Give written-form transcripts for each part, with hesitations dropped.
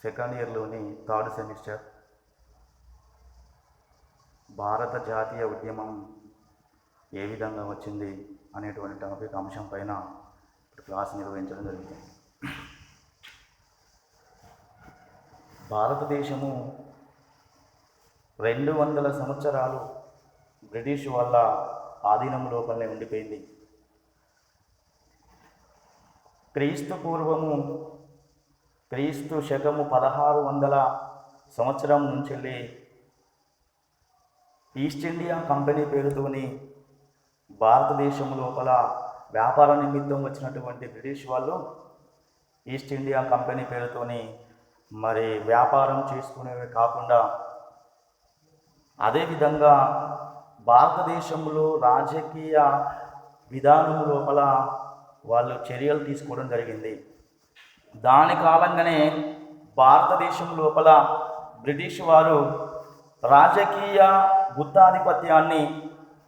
Second ఇయర్లోని third semester భారత జాతీయ ఉద్యమం ఏ విధంగా వచ్చింది అనేటువంటి టాపిక్ అంశం పైన క్లాస్ నిర్వహించడం జరుగుతుంది. భారతదేశము 200 సంవత్సరాలు బ్రిటిష్ వాళ్ళ ఆధీనం లోపలనే ఉండిపోయింది. క్రీస్తు శకము 1600 సంవత్సరం నుంచి వెళ్ళి ఈస్ట్ ఇండియా కంపెనీ పేరుతోని భారతదేశం లోపల వ్యాపార నిమిత్తం వచ్చినటువంటి బ్రిటిష్ వాళ్ళు ఈస్ట్ ఇండియా కంపెనీ పేరుతోని మరి వ్యాపారం చేసుకునేవి కాకుండా అదేవిధంగా భారతదేశంలో రాజకీయ విధానం లోపల వాళ్ళు చర్యలు తీసుకోవడం జరిగింది. దాని కాలంగానే భారతదేశం లోపల బ్రిటిష్ వారు రాజకీయ గుత్తాధిపత్యాన్ని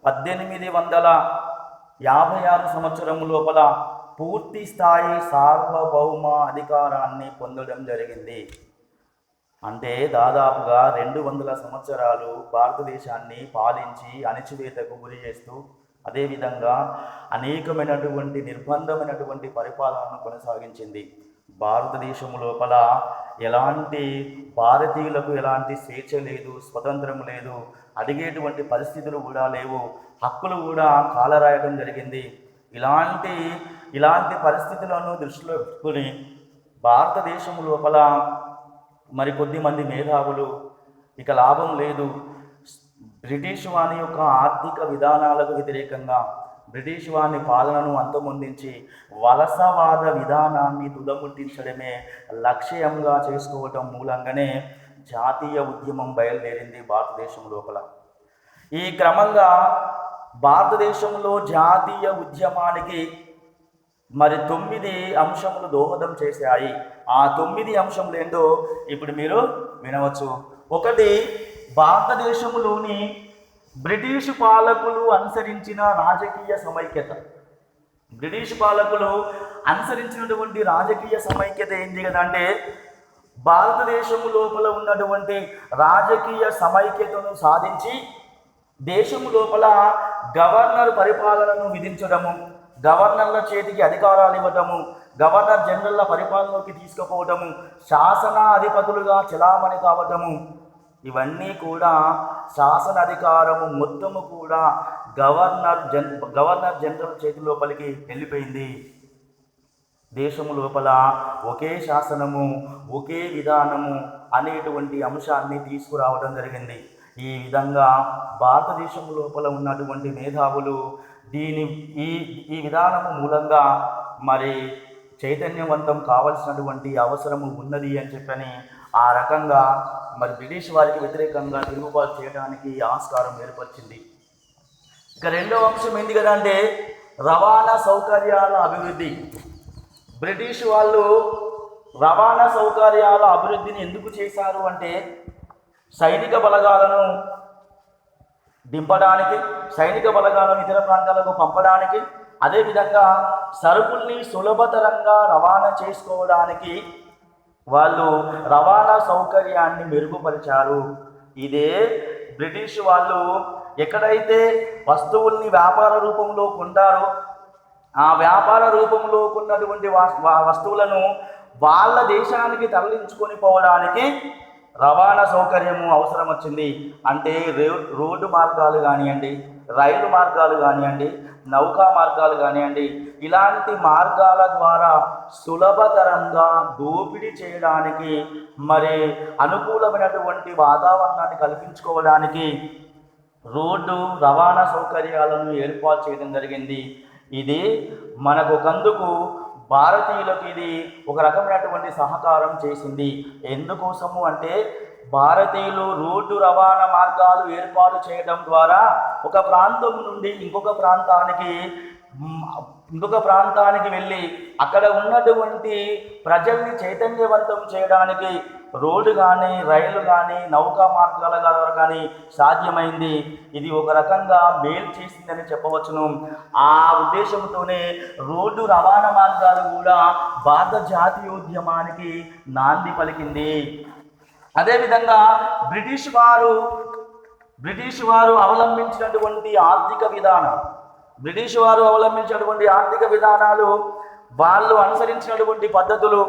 1856 సంవత్సరం లోపల పూర్తి స్థాయి సార్వభౌమ అధికారాన్ని పొందడం జరిగింది. అంటే దాదాపుగా 200 సంవత్సరాలు భారతదేశాన్ని పాలించి అణచివేతకు గురి చేస్తూ అదేవిధంగా అనేకమైనటువంటి నిర్బంధమైనటువంటి పరిపాలనను కొనసాగించింది. భారతదేశం లోపల భారతీయులకు ఎలాంటి స్వేచ్ఛ లేదు, స్వతంత్రం లేదు, అడిగేటువంటి పరిస్థితులు కూడా లేవు, హక్కులు కూడా కాలరాయడం జరిగింది. ఇలాంటి పరిస్థితులను దృష్టిలో పెట్టుకుని భారతదేశం లోపల కొద్ది మంది మేధావులు ఇక లాభం లేదు, బ్రిటిష్ వాని యొక్క ఆర్థిక విధానాలకు వ్యతిరేకంగా బ్రిటిష్ వాని పాలనను అంతమొందించి వలసవాద విధానాన్ని తుదముట్టించడమే లక్ష్యంగా చేసుకోవటం మూలంగానే జాతీయ ఉద్యమం బయలుదేరింది భారతదేశం లోపల. ఈ క్రమంగా భారతదేశంలో జాతీయ ఉద్యమానికి 9 అంశములు దోహదం చేశాయి. ఆ 9 అంశములు ఏంటో ఇప్పుడు మీరు వినవచ్చు. ఒకటి, భారతదేశంలోని బ్రిటిష్ పాలకులు అనుసరించిన రాజకీయ సమైక్యత. బ్రిటిష్ పాలకులు అనుసరించినటువంటి రాజకీయ సమైక్యత ఏంటి కదంటే భారతదేశం లోపల ఉన్నటువంటి రాజకీయ సమైక్యతను సాధించి దేశము లోపల గవర్నర్ పరిపాలనను విధించడము, గవర్నర్ల చేతికి అధికారాలు ఇవ్వటము, గవర్నర్ జనరల్ల పరిపాలనలోకి తీసుకుపోవటము, శాసనాధిపతులుగా చెలామణి కావటము, ఇవన్నీ కూడా శాసన అధికారము మొత్తము కూడా గవర్నర్ జనరల్ చేతి లోపలికి వెళ్ళిపోయింది. దేశము లోపల ఒకే శాసనము, ఒకే విధానము అనేటువంటి అంశాన్ని తీసుకురావడం జరిగింది. ఈ విధంగా భారతదేశం లోపల ఉన్నటువంటి మేధావులు ఈ విధానము మూలంగా చైతన్యవంతం కావలసినటువంటి అవసరము ఉన్నది అని చెప్పని ఆ రకంగా బ్రిటిష్ వారికి వ్యతిరేకంగా తిరుగుబాటు చేయడానికి ఆస్కారం ఏర్పరిచింది. ఇక రెండవ అంశం ఏంటి కదా అంటే రవాణా సౌకర్యాల అభివృద్ధి. బ్రిటిష్ వాళ్ళు రవాణా సౌకర్యాల అభివృద్ధిని ఎందుకు చేశారు అంటే సైనిక బలగాలను దింపడానికి, సైనిక బలగాలను ఇతర ప్రాంతాలకు పంపడానికి, అదేవిధంగా సరుకుల్ని సులభతరంగా రవాణా చేసుకోవడానికి వాళ్ళు రవాణా సౌకర్యాన్ని మెరుగుపరిచారు. ఇదే బ్రిటిష్ వాళ్ళు ఎక్కడైతే వస్తువుల్ని వ్యాపార రూపంలో కొంటారో ఆ వ్యాపార రూపంలో కొన్నటువంటి వస్తువులను వాళ్ళ దేశానికి తరలించుకొని పోవడానికి రవాణా సౌకర్యము అవసరం వచ్చింది. అంటే రోడ్డు మార్గాలు కానివ్వండి, రైలు మార్గాలు కానివ్వండి, నౌకా మార్గాలు కానివ్వండి, ఇలాంటి మార్గాల ద్వారా సులభతరంగా దోపిడీ చేయడానికి అనుకూలమైనటువంటి వాతావరణాన్ని కల్పించుకోవడానికి రోడ్డు రవాణా సౌకర్యాలను ఏర్పాటు చేయడం జరిగింది. ఇది మనకొకందుకు భారతీయులకు ఇది ఒక రకమైనటువంటి సహకారం చేసింది. ఎందుకోసము అంటే భారతీయులు రోడ్డు రవాణా మార్గాలు ఏర్పాటు చేయడం ద్వారా ఒక ప్రాంతం నుండి ఇంకొక ప్రాంతానికి మ్, ఇంకొక ప్రాంతానికి వెళ్ళి అక్కడ ఉన్నటువంటి ప్రజల్ని చైతన్యవంతం చేయడానికి రోడ్డు కానీ రైలు కానీ నౌకా మార్గాల ద్వారా కానీ సాధ్యమైంది. ఇది ఒక రకంగా మేలు చేసిందని చెప్పవచ్చును. ఆ ఉద్దేశంతోనే రోడ్డు రవాణా మార్గాలు కూడా భారత జాతీయోద్యమానికి నాంది పలికింది. అదేవిధంగా బ్రిటిష్ వారు అవలంబించినటువంటి ఆర్థిక విధానాలు, వాళ్ళు అనుసరించినటువంటి పద్ధతులు,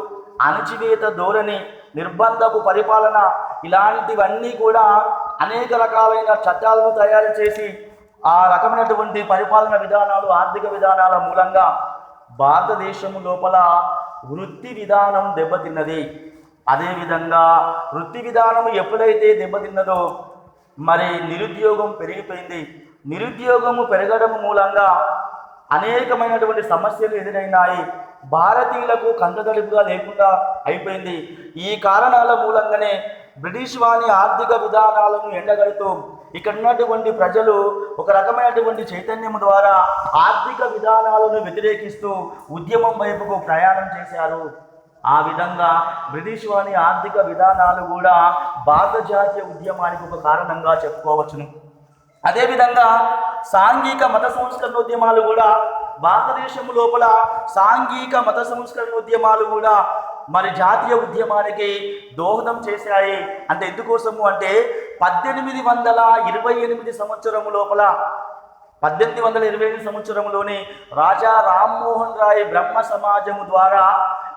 అణచివేత ధోరణి, నిర్బంధపు పరిపాలన, ఇలాంటివన్నీ కూడా అనేక రకాలైన చట్టాలను తయారు చేసి ఆ రకమైనటువంటి పరిపాలన విధానాలు, ఆర్థిక విధానాల మూలంగా భారతదేశం లోపల వృత్తి విధానం దెబ్బతిన్నది. అదేవిధంగా వృత్తి విధానం ఎప్పుడైతే దెబ్బతిన్నదో మరి నిరుద్యోగం పెరిగిపోయింది. నిరుద్యోగము పెరగడం మూలంగా అనేకమైనటువంటి సమస్యలు ఎదురైనాయి. భారతీయులకు కంటతడుపుగా లేకుండా అయిపోయింది. ఈ కారణాల మూలంగానే బ్రిటిష్ వారి ఆర్థిక విధానాలను ఎండగడుతూ ఇక్కడ ఉన్నటువంటి ప్రజలు ఒక రకమైనటువంటి చైతన్యం ద్వారా ఆర్థిక విధానాలను వ్యతిరేకిస్తూ ఉద్యమం వైపుకు ప్రయాణం చేశారు. ఆ విధంగా బ్రిటిష్ వారి ఆర్థిక విధానాలు కూడా భారత జాతీయ ఉద్యమానికి ఒక కారణంగా చెప్పుకోవచ్చును. అదేవిధంగా సాంఘిక మత సంస్కరణోద్యమాలు కూడా భారతదేశం లోపల సాంఘిక మత సంస్కరణోద్యమాలు కూడా మరి జాతీయ ఉద్యమానికి దోహదం చేశాయి. అంటే ఎందుకోసము అంటే 1828 సంవత్సరం లోపల 1828 సంవత్సరంలోని రాజా రామ్మోహన్ రాయ్ బ్రహ్మ సమాజము ద్వారా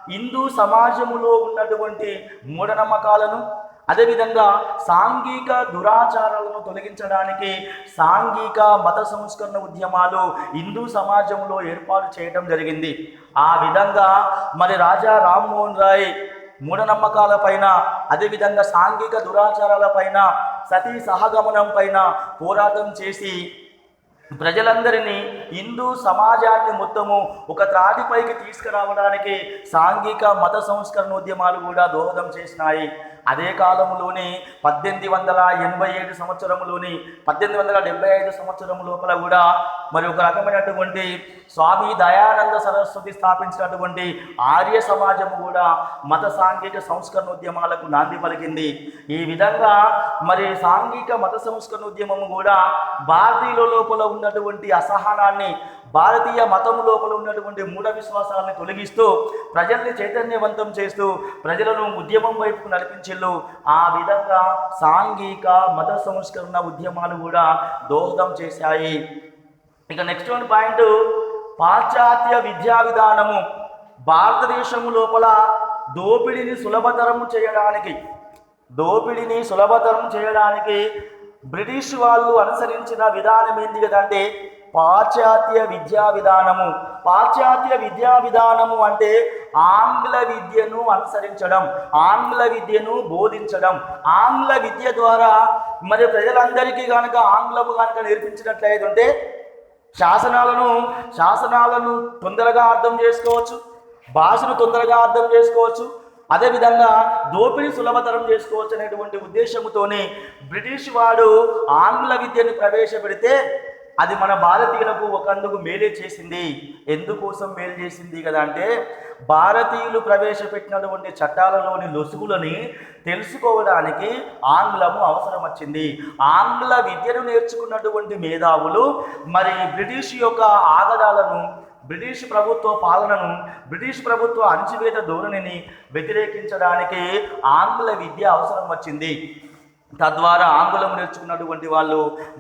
హిందూ సమాజములో ఉన్నటువంటి మూఢనమ్మకాలను, అదేవిధంగా సాంఘిక దురాచారాలను తొలగించడానికి సాంఘిక మత సంస్కరణ ఉద్యమాలు హిందూ సమాజంలో ఏర్పాటు చేయడం జరిగింది. ఆ విధంగా మరి రాజా రామ్మోహన్ రాయ్ మూఢనమ్మకాల పైన, అదేవిధంగా సాంఘిక దురాచారాల పైన, సతీ సహగమనం పైన పోరాటం చేసి ప్రజలందరినీ, హిందూ సమాజాన్ని మొత్తము ఒక త్రాటిపైకి తీసుకురావడానికి సాంఘిక మత సంస్కరణోద్యమాలు కూడా దోహదం చేసినాయి. అదే కాలంలోని 1887 సంవత్సరంలోని 1875 సంవత్సరం లోపల కూడా మరి ఒక రకమైనటువంటి స్వామి దయానంద సరస్వతి స్థాపించినటువంటి ఆర్య సమాజం కూడా మత సాంఘిక సంస్కరణోద్యమాలకు నాంది పలికింది. ఈ విధంగా మరి సాంఘిక మత సంస్కరణోద్యమము కూడా భారతీయుల లోపల ఉన్నటువంటి అసహనాన్ని, భారతీయ మతం లోపల ఉన్నటువంటి మూఢ విశ్వాసాలను తొలగిస్తూ ప్రజల్ని చైతన్యవంతం చేస్తూ ప్రజలను ఉద్యమం వైపు నడిపించిల్లు. ఆ విధంగా సాంఘిక మత సంస్కరణ ఉద్యమాలు కూడా దోహదం చేశాయి. ఇక నెక్స్ట్ వన్ పాయింట్, పాశ్చాత్య విద్యా విధానము భారతదేశము లోపల దోపిడీని సులభతరం చేయడానికి బ్రిటిష్ వాళ్ళు అనుసరించిన విధానం ఏంటి కదంటే పాశ్చాత్య విద్యా విధానము. పాశ్చాత్య విద్యా విధానము అంటే ఆంగ్ల విద్యను అనుసరించడం, ఆంగ్ల విద్యను బోధించడం. ఆంగ్ల విద్య ద్వారా మరి ప్రజలందరికీ కనుక ఆంగ్లము కనుక నేర్పించినట్లయితే శాసనాలను తొందరగా అర్థం చేసుకోవచ్చు, భాషను తొందరగా అర్థం చేసుకోవచ్చు, అదేవిధంగా దోపిడీ సులభతరం చేసుకోవచ్చు అనేటువంటి ఉద్దేశంతోనే బ్రిటిష్ వాడు ఆంగ్ల విద్యను ప్రవేశపెడితే అది మన భారతీయులకు ఒకందుకు మేలే చేసింది. ఎందుకోసం మేలు చేసింది కదా అంటే భారతీయులు ప్రవేశపెట్టినటువంటి చట్టాలలోని లొసుగులని తెలుసుకోవడానికి ఆంగ్లము అవసరం వచ్చింది. ఆంగ్ల విద్యను నేర్చుకున్నటువంటి మేధావులు మరి బ్రిటిష్ యొక్క ఆగడాలను, బ్రిటిష్ ప్రభుత్వ పాలనను, బ్రిటిష్ ప్రభుత్వ అణచివేత ధోరణిని వ్యతిరేకించడానికి ఆంగ్ల విద్య అవసరం వచ్చింది. తద్వారా ఆంగ్లం నేర్చుకున్నటువంటి వాళ్ళు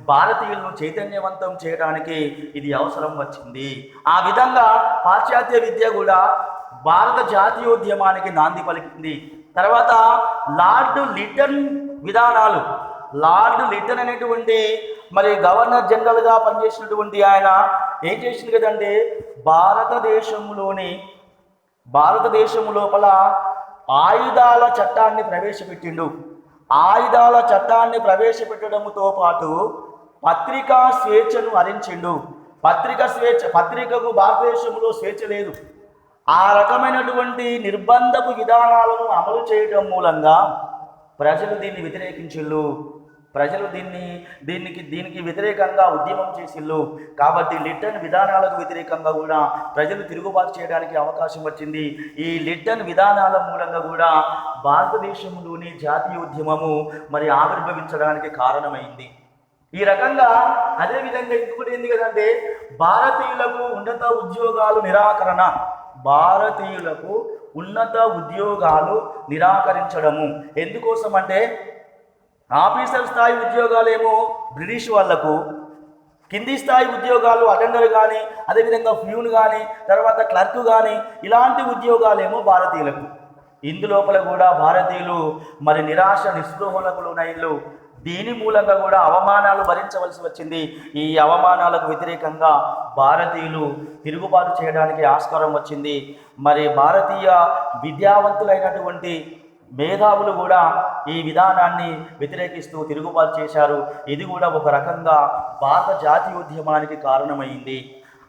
భారతీయులను చైతన్యవంతం చేయడానికి ఇది అవసరం వచ్చింది. ఆ విధంగా పాశ్చాత్య విద్య కూడా భారత జాతీయోద్యమానికి నాంది పలికింది. తర్వాత లార్డ్ లిటన్ విధానాలు. లార్డ్ లిటన్ అనేటువంటి మరి గవర్నర్ జనరల్గా పనిచేసినటువంటి ఆయన ఏం చేసింది కదంటే భారతదేశం లోపల ఆయుధాల చట్టాన్ని ప్రవేశపెట్టిండు. ఆయుధాల చట్టాన్ని ప్రవేశపెట్టడంతో పాటు పత్రికా స్వేచ్ఛను హరించిండు. పత్రికకు భారతదేశంలో స్వేచ్ఛ లేదు. ఆ రకమైనటువంటి నిర్బంధపు విధానాలను అమలు చేయడం మూలంగా ప్రజలు దీన్ని వ్యతిరేకించిళ్ళు. ప్రజలు దీనికి వ్యతిరేకంగా ఉద్యమం చేసిళ్ళు. కాబట్టి లిట్టన్ విధానాలకు వ్యతిరేకంగా కూడా ప్రజలు తిరుగుబాటు చేయడానికి అవకాశం వచ్చింది. ఈ లిట్టన్ విధానాల మూలంగా కూడా భారతదేశంలోని జాతీయ ఉద్యమము మరి ఆవిర్భవించడానికి కారణమైంది. ఈ రకంగా అదేవిధంగా ఇంకొకటి ఏంది కదంటే భారతీయులకు ఉన్నత ఉద్యోగాలు నిరాకరణ, భారతీయులకు ఉన్నత ఉద్యోగాలు నిరాకరించడము. ఎందుకోసం అంటే ఆఫీసర్ స్థాయి ఉద్యోగాలేమో బ్రిటిష్ వాళ్లకు, కింది స్థాయి ఉద్యోగాలు అటెండర్ కానీ, అదేవిధంగా ఫ్యూన్ కానీ, తర్వాత క్లర్క్ కానీ ఇలాంటి ఉద్యోగాలేమో భారతీయులకు. ఇందులోపల కూడా భారతీయులు మరి నిరాశ నిస్పృహలకు లోనైళ్ళు. దీని మూలంగా కూడా అవమానాలు భరించవలసి వచ్చింది. ఈ అవమానాలకు వ్యతిరేకంగా భారతీయులు తిరుగుబాటు చేయడానికి ఆస్కారం వచ్చింది. మరి భారతీయ విద్యావంతులైనటువంటి మేధావులు కూడా ఈ విధానాన్ని వ్యతిరేకిస్తూ తిరుగుబాటు చేశారు. ఇది కూడా ఒక రకంగా భారత జాతీయోద్యమానికి కారణమైంది.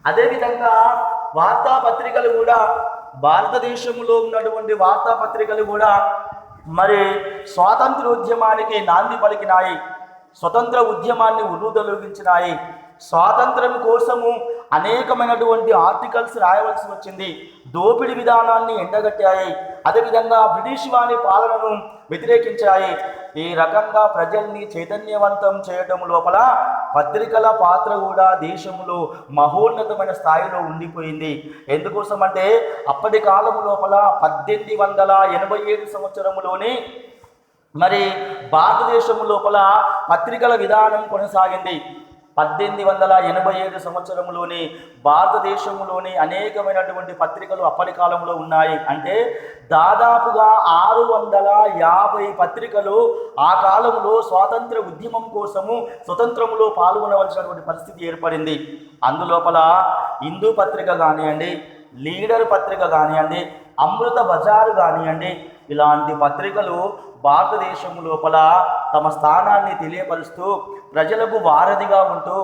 అదేవిధంగా వార్తాపత్రికలు కూడా, భారతదేశంలో ఉన్నటువంటి వార్తాపత్రికలు కూడా మరి స్వాతంత్రోద్యమానికి నాంది పలికినాయి, స్వతంత్ర ఉద్యమాన్ని ఉర్రూతలూగించినాయి. స్వాతంత్రం కోసము అనేకమైనటువంటి ఆర్టికల్స్ రాయవలసి వచ్చింది. దోపిడీ విధానాన్ని ఎండగట్టాయి. అదేవిధంగా బ్రిటిష్ వారి పాలనను వ్యతిరేకించాయి. ఈ రకంగా ప్రజల్ని చైతన్యవంతం చేయడం లోపల పత్రికల పాత్ర కూడా దేశంలో మహోన్నతమైన స్థాయిలో ఉండిపోయింది. ఎందుకోసం అంటే అప్పటి కాలం లోపల 1887 సంవత్సరంలోనే మరి భారతదేశం లోపల పత్రికల విధానం కొనసాగింది. 1887 సంవత్సరంలోని భారతదేశంలోని అనేకమైనటువంటి పత్రికలు అప్పటి కాలంలో ఉన్నాయి. అంటే దాదాపుగా 650 పత్రికలు ఆ కాలంలో స్వాతంత్ర ఉద్యమం కోసము స్వతంత్రంలో పాల్గొనవలసినటువంటి పరిస్థితి ఏర్పడింది. అందులోపల హిందూ పత్రిక కానివ్వండి, లీడర్ పత్రిక కానివ్వండి, అమృత బజారు కానివ్వండి, ఇలాంటి పత్రికలు భారతదేశం లోపల తమ స్థానాన్ని తెలియపరుస్తూ ప్రజలకు వారధిగా ఉంటూ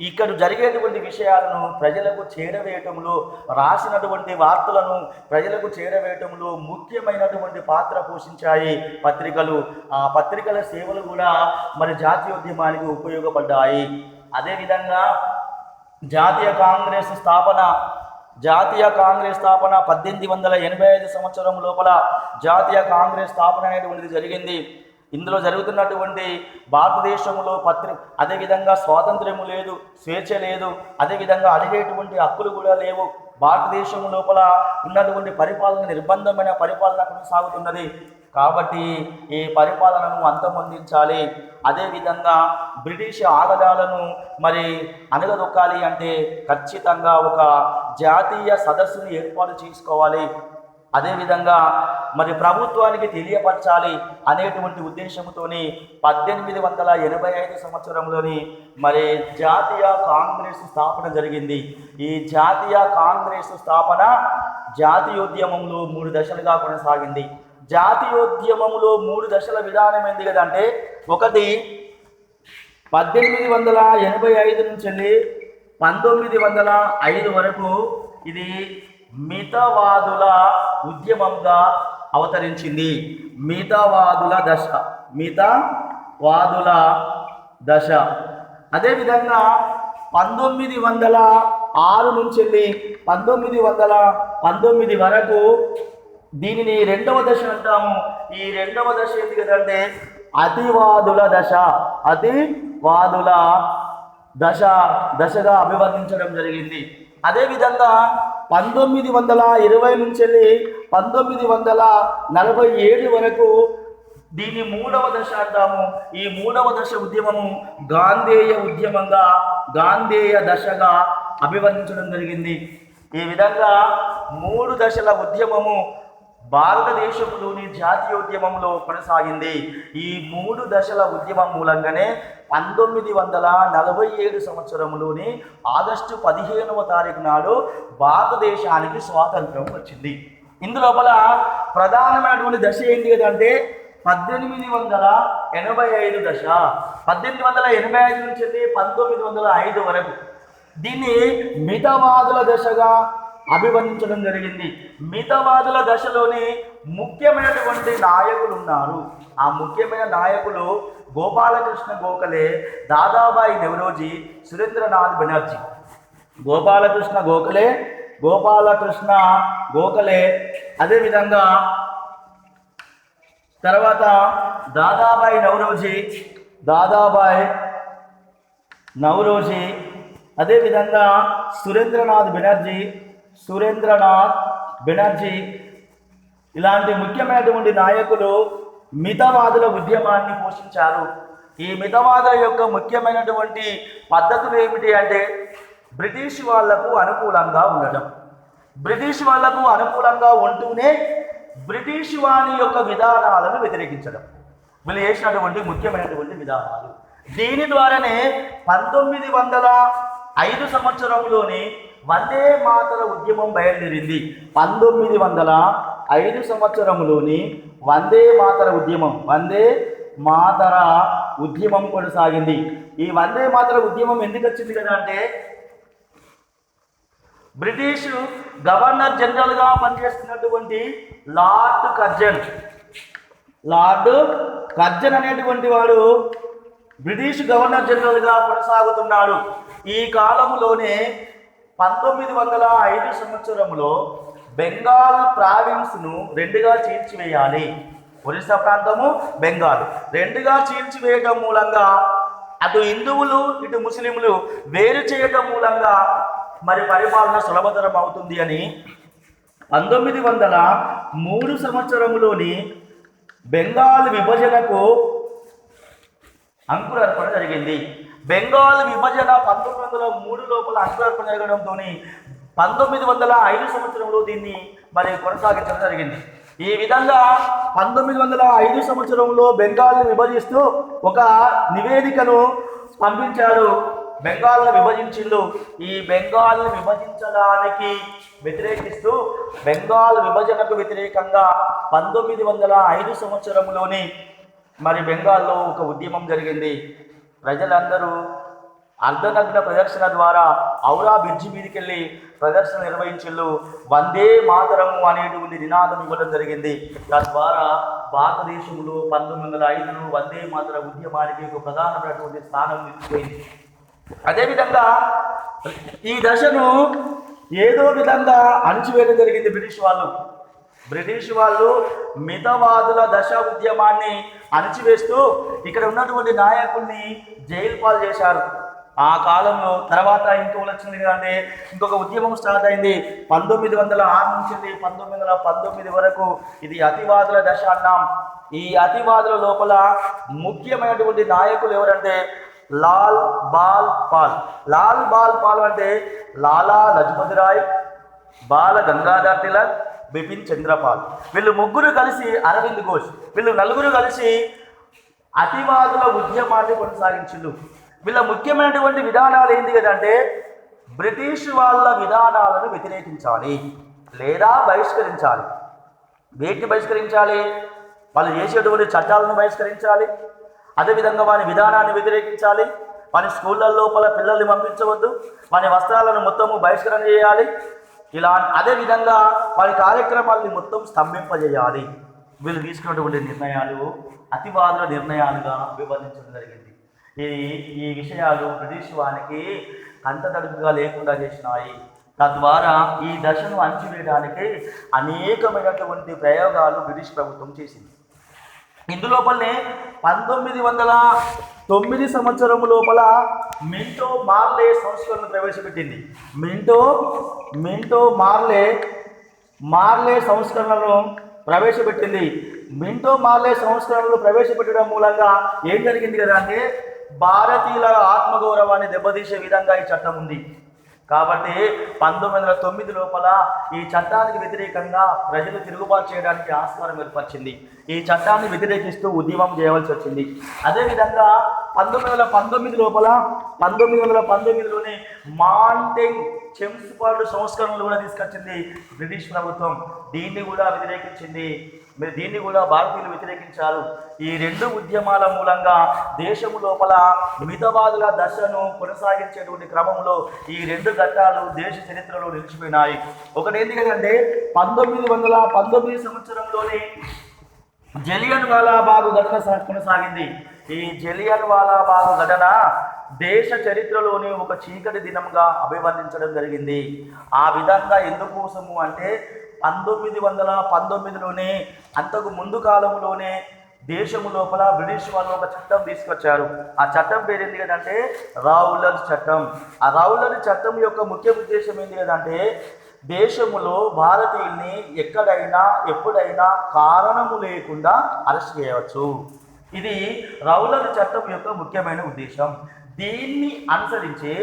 ఇక్కడ జరిగేటువంటి విషయాలను ప్రజలకు చేరవేయటంలో, రాసినటువంటి వార్తలను ప్రజలకు చేరవేయటంలో ముఖ్యమైనటువంటి పాత్ర పోషించాయి పత్రికలు. ఆ పత్రికల సేవలు కూడా మరి జాతీయోద్యమానికి ఉపయోగపడ్డాయి. అదేవిధంగా జాతీయ కాంగ్రెస్ స్థాపన 1885 సంవత్సరం లోపల జాతీయ కాంగ్రెస్ స్థాపన అనేటువంటిది జరిగింది. ఇందులో జరుగుతున్నటువంటి భారతదేశంలో అదేవిధంగా స్వాతంత్ర్యము లేదు, స్వేచ్ఛ లేదు, అదేవిధంగా అడిగేటువంటి హక్కులు కూడా లేవు. భారతదేశం లోపల ఉన్నటువంటి పరిపాలన నిర్బంధమైన పరిపాలన కొనసాగుతున్నది. కాబట్టి ఈ పరిపాలనను అంతమొందించాలి. అదేవిధంగా బ్రిటిష్ ఆగడాలను మరి అణగదొక్కాలి అంటే ఖచ్చితంగా ఒక జాతీయ సదస్సును ఏర్పాటు చేసుకోవాలి. అదేవిధంగా మరి ప్రభుత్వానికి తెలియపరచాలి అనేటువంటి ఉద్దేశంతోని 1885 సంవత్సరంలోని మరి జాతీయ కాంగ్రెస్ స్థాపన జరిగింది. ఈ జాతీయ కాంగ్రెస్ స్థాపన జాతీయోద్యమంలో 3 దశలుగా కొనసాగింది. జాతీయోద్యమంలో 3 దశల విధానం ఏంది కదంటే, ఒకటి 1885 నుంచి 1905 వరకు ఇది మితవాదుల ఉద్యమంగా అవతరించింది. మితవాదుల దశ. అదేవిధంగా 1906 నుంచి 1919 వరకు దీనిని 2వ దశ అంటాము. ఈ 2వ దశ ఏంటి కదంటే అతివాదుల దశగా అభివర్ణించడం జరిగింది. అదేవిధంగా 1920 నుంచి 1947 వరకు దీన్ని 3వ దశ అంటాము. ఈ 3వ దశ ఉద్యమము గాంధేయ దశగా అభివర్ణించడం జరిగింది. ఈ విధంగా 3 దశల ఉద్యమము భారతదేశంలోని జాతీయోద్యమంలో కొనసాగింది. ఈ 3 దశల ఉద్యమం మూలంగానే 1947 సంవత్సరంలోని ఆగస్టు 15వ తారీఖు నాడు భారతదేశానికి స్వాతంత్రం వచ్చింది. ఇందులోపల ప్రధానమైనటువంటి దశ ఏంటి కదంటే 1885 దశ. 1885 నుంచి 1905 వరకు దీన్ని మితవాదుల దశగా అభివర్ణించడం జరిగింది. మితవాదుల దశలోని ముఖ్యమైనటువంటి నాయకులు ఉన్నారు. ఆ ముఖ్యమైన నాయకులు గోపాలకృష్ణ గోఖలే, దాదాబాయి నౌరోజీ, సురేంద్రనాథ్ బెనర్జీ. గోపాలకృష్ణ గోఖలే, అదేవిధంగా తర్వాత దాదాబాయి నౌరోజీ, అదేవిధంగా సురేంద్రనాథ్ బెనర్జీ ఇలాంటి ముఖ్యమైనటువంటి నాయకులు మితవాదుల ఉద్యమాన్ని పోషించారు. ఈ మితవాదుల యొక్క ముఖ్యమైనటువంటి పద్ధతులు ఏమిటి అంటే బ్రిటిష్ వాళ్లకు అనుకూలంగా ఉండడం. బ్రిటిష్ వాళ్లకు అనుకూలంగా ఉంటూనే బ్రిటిష్ వారి యొక్క విధానాలను వ్యతిరేకించడం వీళ్ళు చేసినటువంటి ముఖ్యమైనటువంటి విధానాలు. దీని ద్వారానే 1905 సంవత్సరంలోని వందే మాతర ఉద్యమం బయలుదేరింది. 1905 సంవత్సరంలోని వందే మాతర ఉద్యమం కొనసాగింది. ఈ వందే మాతర ఉద్యమం ఎందుకు వచ్చింది కదా అంటే బ్రిటిష్ గవర్నర్ జనరల్గా పనిచేస్తున్నటువంటి లార్డ్ కర్జన్ అనేటువంటి వాడు బ్రిటిష్ గవర్నర్ జనరల్గా కొనసాగుతున్నాడు. ఈ కాలంలోనే 1905 సంవత్సరంలో బెంగాల్ ప్రావిన్స్ను రెండుగా చీల్చివేయాలి. ఒరిస్సా ప్రాంతము, బెంగాల్ రెండుగా చీల్చివేయడం మూలంగా అటు హిందువులు ఇటు ముస్లింలు వేరు చేయడం మూలంగా మరి పరిపాలన సులభతరం అవుతుంది అని 1903 సంవత్సరంలోని బెంగాల్ విభజనకు అంకురార్పణ జరిగింది. బెంగాల్ విభజన 1903 లోపల అంకురార్పణ జరగడంతో 1905 సంవత్సరంలో దీన్ని మరి కొనసాగించడం జరిగింది. ఈ విధంగా 1905 సంవత్సరంలో బెంగాల్ని విభజిస్తూ ఒక నివేదికను పంపించారు. బెంగాల్ను విభజించిండు. ఈ బెంగాల్ను విభజించడానికి వ్యతిరేకిస్తూ బెంగాల్ విభజనకు వ్యతిరేకంగా 1905 సంవత్సరంలోని మరి బెంగాల్లో ఒక ఉద్యమం జరిగింది. ప్రజలందరూ అర్ధనగ్న ప్రదర్శన ద్వారా ఔరా బ్రిడ్జి మీదకి వెళ్ళి ప్రదర్శన నిర్వహించిళ్ళు. వందే మాతరము అనేటువంటి నినాదం ఇవ్వడం జరిగింది. తద్వారా భారతదేశంలో 1905లో వందే మాతర ఉద్యమానికి ఒక ప్రధానమైనటువంటి స్థానం ఇచ్చిపోయింది. అదేవిధంగా ఈ దశను ఏదో విధంగా అణిచివేయడం జరిగింది బ్రిటిష్ వాళ్ళు మితవాదుల దశ ఉద్యమాన్ని అణిచివేస్తూ ఇక్కడ ఉన్నటువంటి నాయకుల్ని జైలు పాలు చేశారు. ఆ కాలంలో తర్వాత ఇంకొకటి వచ్చింది అంటే ఇంకొక ఉద్యమం స్టార్ట్ అయింది 1906 నుంచి 1919 వరకు. ఇది అతివాదుల దశ అన్నాం. ఈ అతివాదుల లోపల ముఖ్యమైనటువంటి నాయకులు ఎవరంటే లాల్ బాల్ పాల్ అంటే లాలా లజపతి రాయ్, బాల గంగాధర్ తిలక్, బిపిన్ చంద్రపాల్. వీళ్ళు ముగ్గురు కలిసి అరవింద్ ఘోష్, వీళ్ళు నలుగురు కలిసి అతివాదుల ఉద్యమాన్ని కొనసాగించిండు. వీళ్ళ ముఖ్యమైనటువంటి విధానాలు ఏంటి కదంటే బ్రిటిష్ వాళ్ళ విధానాలను వ్యతిరేకించాలి లేదా బహిష్కరించాలి. వేటిని బహిష్కరించాలి? వాళ్ళు చేసేటువంటి చట్టాలను బహిష్కరించాలి. అదేవిధంగా వారి విధానాన్ని వ్యతిరేకించాలి. వారి స్కూళ్ళ లోపల పిల్లల్ని పంపించవద్దు. వారి వస్త్రాలను మొత్తము బహిష్కరణ చేయాలి. ఇలా అదేవిధంగా వారి కార్యక్రమాలని మొత్తం స్తంభింపజేయాలి. వీళ్ళు తీసుకున్నటువంటి నిర్ణయాలు అతివాదుల నిర్ణయాలుగా విభజించడం జరిగింది. ఈ విషయాలు బ్రిటిష్ వారికి కంటతడుపుగా లేకుండా చేసినాయి. తద్వారా ఈ దశను అణచివేయడానికి అనేకమైనటువంటి ప్రయోగాలు బ్రిటిష్ ప్రభుత్వం చేసింది. ఇందులోపలనే 1909 సంవత్సరం లోపల మింటో మార్లే సంస్కరణను ప్రవేశపెట్టింది. మింటో మార్లే సంస్కరణను ప్రవేశపెట్టింది. మింటో మార్లే సంస్కరణలు ప్రవేశపెట్టడం మూలంగా ఏం జరిగింది కదా అంటే భారతీయుల ఆత్మగౌరవాన్ని దెబ్బతీసే విధంగా ఈ చట్టం ఉంది. కాబట్టి 1909 లోపల ఈ చట్టానికి వ్యతిరేకంగా ప్రజలు తిరుగుబాటు చేయడానికి ఆస్కారం ఏర్పరిచింది. ఈ చట్టాన్ని వ్యతిరేకిస్తూ ఉద్యమం చేయవలసి వచ్చింది. అదేవిధంగా 1919 లోపల 1919లోనే మాంటెంగ్ చెమ్స్ఫర్డ్ సంస్కరణలు కూడా తీసుకొచ్చింది బ్రిటిష్ ప్రభుత్వం. దీన్ని కూడా వ్యతిరేకించింది. దీన్ని కూడా భారతీయులు వ్యతిరేకించారు. ఈ రెండు ఉద్యమాల మూలంగా దేశము లోపల మితవాదుల దశను కొనసాగించేటువంటి క్రమంలో ఈ రెండు ఘట్టాలు దేశ చరిత్రలో నిలిచిపోయినాయి. ఒకటి ఏంటి కదంటే 1919 సంవత్సరంలోనే జలియన్ వాలాబాగ్ ఘటన కొనసాగింది. ఈ జలియన్ వాలాబాగ్ ఘటన దేశ చరిత్రలోనే ఒక చీకటి దినంగా అభివర్ణించడం జరిగింది. ఆ విధంగా ఎందుకోసము అంటే 1919లోనే అంతకు ముందు కాలంలోనే దేశము లోపల బ్రిటిష్ వాళ్ళు ఒక చట్టం తీసుకొచ్చారు. ఆ చట్టం పేరు ఏంటి కదంటే రౌలట్ చట్టం. ఆ రౌలట్ చట్టం యొక్క ముఖ్య ఉద్దేశం ఏంటి కదంటే దేశములో భారతీయుల్ని ఎక్కడైనా ఎప్పుడైనా కారణము లేకుండా అరెస్ట్ చేయవచ్చు. ఇది రౌలట్ చట్టం యొక్క ముఖ్యమైన ఉద్దేశం. దీన్ని అనుసరించి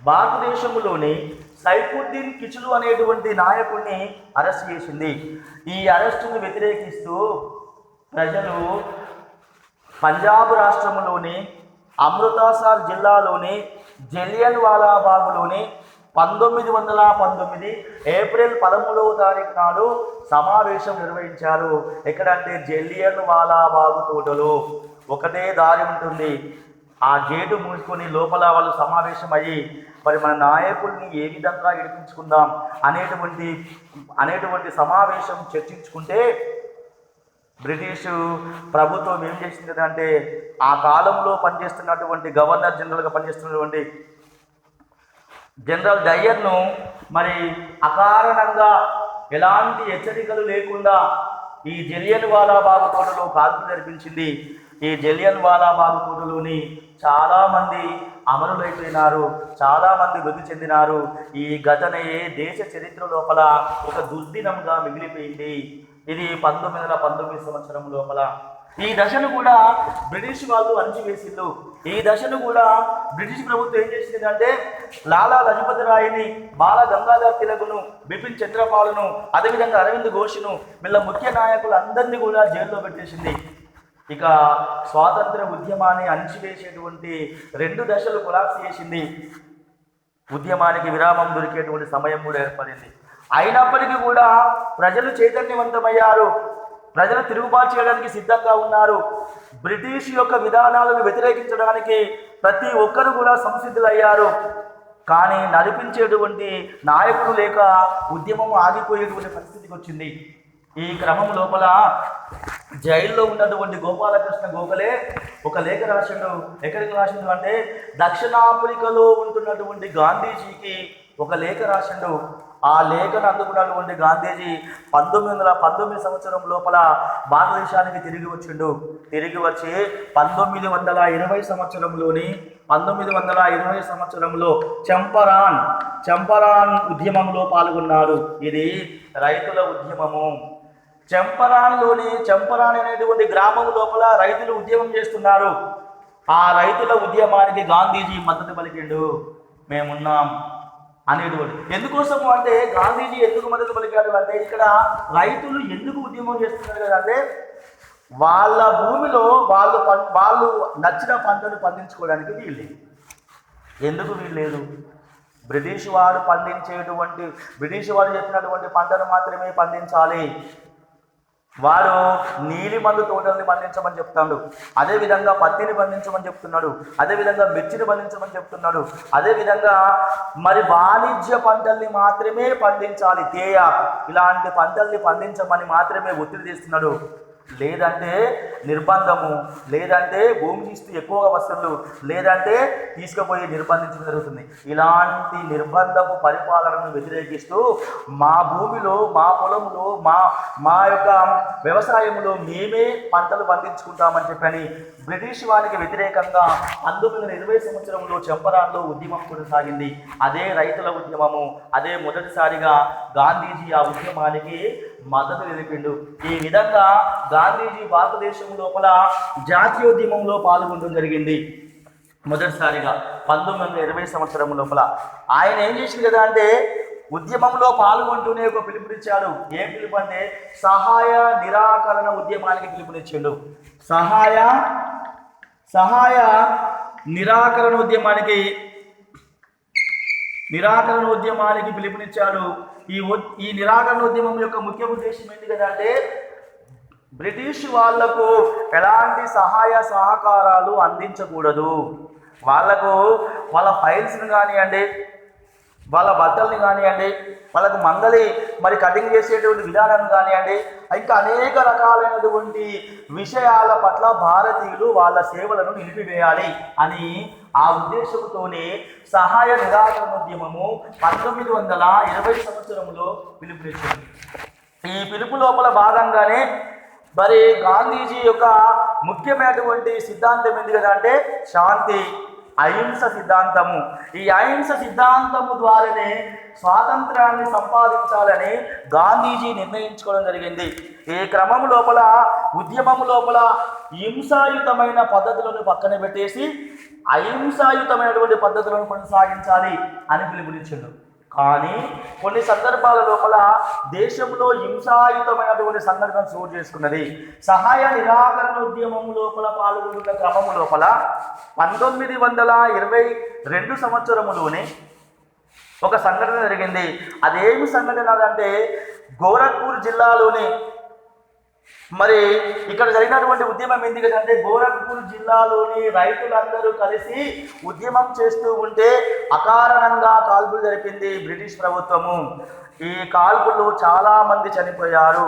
భారతదేశంలోని సైఫుద్దీన్ కిచులు అనేటువంటి నాయకుడిని అరెస్ట్ చేసింది. ఈ అరెస్టును వ్యతిరేకిస్తూ ప్రజలు పంజాబ్ రాష్ట్రంలోని అమృతసర్ జిల్లాలోని జలియన్ వాలాబాగ్లోని 1919 ఏప్రిల్ 13వ తారీఖు నాడు సమావేశం నిర్వహించారు. ఎక్కడంటే జలియన్ వాలాబాగ్ తోటలో ఒకటే దారి ఉంటుంది. ఆ గేటు మూసుకొని లోపల వాళ్ళు సమావేశం అయ్యి మరి మన నాయకుల్ని ఏ విధంగా ఇడిపించుకుందాం అనేటువంటి సమావేశం చర్చించుకుంటే బ్రిటిషు ప్రభుత్వం ఏం చేసింది అంటే ఆ కాలంలో పనిచేస్తున్నటువంటి గవర్నర్ జనరల్గా పనిచేస్తున్నటువంటి జనరల్ డయ్యర్ను మరి అకారణంగా ఎలాంటి హెచ్చరికలు లేకుండా ఈ జలియన్ వాలాబాగ్ తోటలో కాల్పులు జరిపించింది. ఈ జలియన్ వాలాబాగ్ తోటలోని చాలామంది అమరులైపోయినారు, చాలామంది మృతి చెందినారు. ఈ ఘటనయే దేశ చరిత్ర లోపల ఒక దుర్దినంగా మిగిలిపోయింది. ఇది 1919 సంవత్సరం లోపల. ఈ దశను కూడా బ్రిటిష్ వాళ్ళు అణచివేసిండు. ఈ దశను కూడా బ్రిటిష్ ప్రభుత్వం ఏం చేసింది అంటే లాలా లజపతి రాయ్ని, బాల గంగాధర్ తిలక్ను, బిపిన్ చంద్రపాల్ను, అదేవిధంగా అరవింద్ ఘోష్ను వీళ్ళ ముఖ్య నాయకులు అందరినీ కూడా జైల్లో పెట్టేసింది. ఇక స్వాతంత్ర ఉద్యమాన్ని అణచివేసేటువంటి రెండు దశలు కొలాప్స్ చేసింది. ఉద్యమానికి విరామం దొరికేటువంటి సమయం కూడా ఏర్పడింది. అయినప్పటికీ కూడా ప్రజలు చైతన్యవంతమయ్యారు. ప్రజలు తిరుగుబాటు చేయడానికి సిద్ధంగా ఉన్నారు. బ్రిటిష్ యొక్క విధానాలను వ్యతిరేకించడానికి ప్రతి ఒక్కరు కూడా సంసిద్ధులయ్యారు. కానీ నడిపించేటువంటి నాయకుడు లేక ఉద్యమం ఆగిపోయేటువంటి పరిస్థితికి వచ్చింది. ఈ క్రమం లోపల జైల్లో ఉన్నటువంటి గోపాలకృష్ణ గోఖలే ఒక లేఖ రాసిండు. ఎక్కడికి రాసిండు అంటే దక్షిణాఫ్రికాలో ఉంటున్నటువంటి గాంధీజీకి ఒక లేఖ రాసిండు. ఆ లేఖను అందుకున్నటువంటి గాంధీజీ 1919 సంవత్సరం లోపల భారతదేశానికి తిరిగి వచ్చిండు. తిరిగి వచ్చి 1920 సంవత్సరంలో చంపారణ్ ఉద్యమంలో పాల్గొన్నాడు. ఇది రైతుల ఉద్యమము. చంపారణ్ అనేటువంటి గ్రామం లోపల రైతులు ఉద్యమం చేస్తున్నారు. ఆ రైతుల ఉద్యమానికి గాంధీజీ మద్దతు పలికిండు. మేమున్నాం అనేటువంటి. ఎందుకోసము అంటే గాంధీజీ ఎందుకు మద్దతు పలికాడు అంటే ఇక్కడ రైతులు ఎందుకు ఉద్యమం చేస్తున్నారు కదా అంటే వాళ్ళ భూమిలో వాళ్ళు నచ్చిన పంటను పండించుకోవడానికి వీల్లేదు. ఎందుకు వీల్లేదు? బ్రిటిష్ వాడు చెప్పినటువంటి పంటను మాత్రమే పండించాలి. వాడు నీలి మందు తోటల్ని పండించమని చెప్తాడు, అదేవిధంగా పత్తిని పండించమని చెప్తున్నాడు, అదేవిధంగా మిర్చిని పండించమని చెప్తున్నాడు, అదేవిధంగా మరి వాణిజ్య పంటల్ని మాత్రమే పండించాలి, తేయ ఇలాంటి పంటల్ని పండించమని మాత్రమే ఒత్తిడి చేస్తున్నాడు. లేదంటే నిర్బంధము, లేదంటే భూమి ఇస్తూ ఎక్కువగా వస్తువులు, లేదంటే తీసుకుపోయి నిర్బంధించడం జరుగుతుంది. ఇలాంటి నిర్బంధపు పరిపాలనను వ్యతిరేకిస్తూ మా భూమిలో, మా పొలంలో, మా యొక్క వ్యవసాయంలో మేమే పంటలు పండించుకుంటామని చెప్పని బ్రిటిష్ వారికి వ్యతిరేకంగా 1920 సంవత్సరంలో చంపారణ్లో ఉద్యమం కొనసాగింది. అదే రైతుల ఉద్యమము. అదే మొదటిసారిగా గాంధీజీ ఆ ఉద్యమానికి మద్దతు తెలిపిండు. ఈ విధంగా గాంధీజీ భారతదేశం లోపల జాతీయోద్యమంలో పాల్గొనడం జరిగింది. మొదటిసారిగా 1920 సంవత్సరం లోపల ఆయన ఏం చేసింది కదా అంటే ఉద్యమంలో పాల్గొంటూనే ఒక పిలుపునిచ్చాడు. ఏం పిలుపు అంటే సహాయ నిరాకరణ ఉద్యమానికి పిలుపునిచ్చాడు. సహాయ నిరాకరణోద్యమానికి పిలుపునిచ్చాడు. ఈ నిరాకరణోద్యమం యొక్క ముఖ్య ఉద్దేశం ఏంటి కదంటే బ్రిటిష్ వాళ్లకు ఎలాంటి సహాయ సహకారాలు అందించకూడదు. వాళ్లకు వాళ్ళ ఫైల్స్ని కానివ్వండి, వాళ్ళ బట్టల్ని కానివ్వండి, వాళ్ళకు మంగలి మరి కటింగ్ చేసేటువంటి విధానం కానివ్వండి, ఇంకా అనేక రకాలైనటువంటి విషయాల పట్ల భారతీయులు వాళ్ళ సేవలను నిలిపివేయాలి అని ఆ ఉద్దేశంతోనే సహాయ నిరాకరణోద్యమము 1920 సంవత్సరంలో పిలుపునిచ్చింది. ఈ పిలుపు లోపల భాగంగానే మరి గాంధీజీ యొక్క ముఖ్యమైనటువంటి సిద్ధాంతం ఏంటి కదా అంటే శాంతి, అహింస సిద్ధాంతము. ఈ అహింస సిద్ధాంతము ద్వారానే స్వాతంత్రాన్ని సంపాదించాలని గాంధీజీ నిర్ణయించుకోవడం జరిగింది. ఈ క్రమం లోపల ఉద్యమం లోపల హింసాయుతమైన పద్ధతులను పక్కన పెట్టేసి అహింసాయుతమైనటువంటి పద్ధతులను కొనసాగించాలి అని పిలుపునిచ్చిండు. కానీ కొన్ని సందర్భాల లోపల దేశంలో హింసాయుతమైనటువంటి సంఘటన చోటు చేసుకున్నది. సహాయ నిరాకరణోద్యమం లోపల పాల్గొన్న క్రమము లోపల 1922 సంవత్సరములోనే ఒక సంఘటన జరిగింది. అదేమి సంఘటన అంటే గోరఖ్పూర్ జిల్లాలోని మరి ఇక్కడ జరిగినటువంటి ఉద్యమం ఏంటి కదంటే గోరఖ్పూర్ జిల్లాలోని రైతులందరూ కలిసి ఉద్యమం చేస్తూ ఉంటే అకారణంగా కాల్పులు జరిపింది బ్రిటిష్ ప్రభుత్వము. ఈ కాల్పులు చాలా మంది చనిపోయారు.